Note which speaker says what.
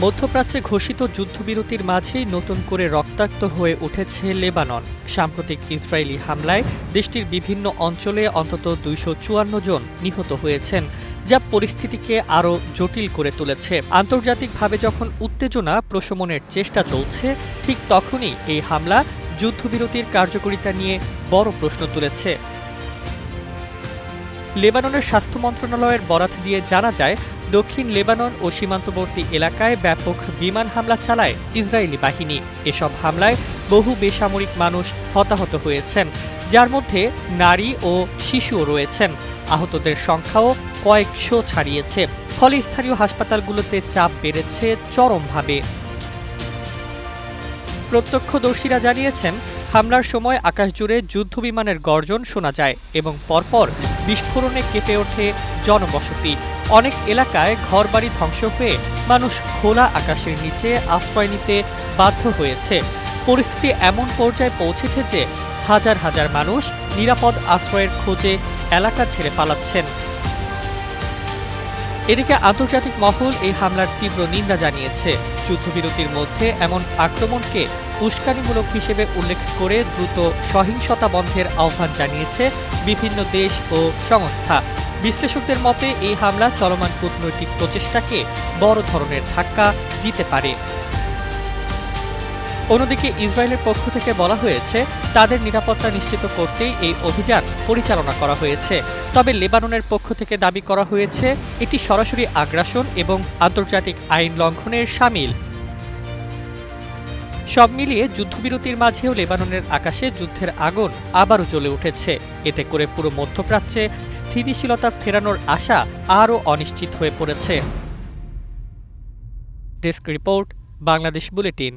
Speaker 1: মধ্যপ্রাচ্যে ঘোষিত যুদ্ধবিরতির মাঝেই নতুন করে রক্তাক্ত হয়ে উঠেছে লেবানন। সাম্প্রতিক ইসরায়েলি হামলায় দেশটির বিভিন্ন অঞ্চলে অন্তত ২৫৪ জন নিহত হয়েছেন, যা পরিস্থিতিকে আরও জটিল করে তুলেছে। আন্তর্জাতিকভাবে যখন উত্তেজনা প্রশমনের চেষ্টা চলছে, ঠিক তখনই এই হামলা যুদ্ধবিরতির কার্যকারিতা নিয়ে বড় প্রশ্ন তুলেছে। লেবাননের স্বাস্থ্য মন্ত্রণালয়ের বরাত দিয়ে জানা যায়, দক্ষিণ লেবানন ও সীমান্তবর্তী এলাকায় ব্যাপক বিমান হামলা চালায় ইসরায়েলি বাহিনী। এসব হামলায় বহু বেসামরিক মানুষ হতাহত হয়েছেন, যার মধ্যে নারী ও শিশুও রয়েছেন। আহতদের সংখ্যাও কয়েকশো ছাড়িয়েছে। ফলে স্থানীয় হাসপাতালগুলোতে চাপ বেড়েছে চরমভাবে। প্রত্যক্ষদর্শীরা জানিয়েছেন, হামলার সময় আকাশজুড়ে যুদ্ধবিমানের গর্জন শোনা যায় এবং পরপর বিস্ফোরণে কেঁপে ওঠে জনবসতি। অনেক এলাকায় ঘরবাড়ি ধ্বংস হয়ে মানুষ খোলা আকাশের নিচে আশ্রয় নিতে বাধ্য হয়েছে। পরিস্থিতি এমন পর্যায়ে পৌঁছেছে যে হাজার হাজার মানুষ নিরাপদ আশ্রয়ের খোঁজে এলাকা ছেড়ে পালাচ্ছেন। এদিকে আন্তর্জাতিক মহল এই হামলার তীব্র নিন্দা জানিয়েছে। যুদ্ধবিরতির মধ্যে এমন আক্রমণকে উস্কানিমূলক হিসেবে উল্লেখ করে দ্রুত সহিংসতা বন্ধের আহ্বান জানিয়েছে বিভিন্ন দেশ ও সংস্থা। বিশ্লেষকদের মতে এই হামলা চলমান কূটনৈতিক প্রচেষ্টাকে বড় ধরনের ধাক্কা দিতে পারে। অন্যদিকে ইসরায়েলের পক্ষ থেকে বলা হয়েছে, তাদের নিরাপত্তা নিশ্চিত করতেই এই অভিযান পরিচালনা করা হয়েছে। তবে লেবাননের পক্ষ থেকে দাবি করা হয়েছে, এটি সরাসরি আগ্রাসন এবং আন্তর্জাতিক আইন লঙ্ঘনের শামিল। সব মিলিয়ে যুদ্ধবিরতির মাঝেও লেবাননের আকাশে যুদ্ধের আগুন আবারও জ্বলে উঠেছে। এতে করে পুরো মধ্যপ্রাচ্যে স্থিতিশীলতা ফেরানোর আশা আরও অনিশ্চিত হয়ে পড়েছে। Desk report, Bangladesh bulletin.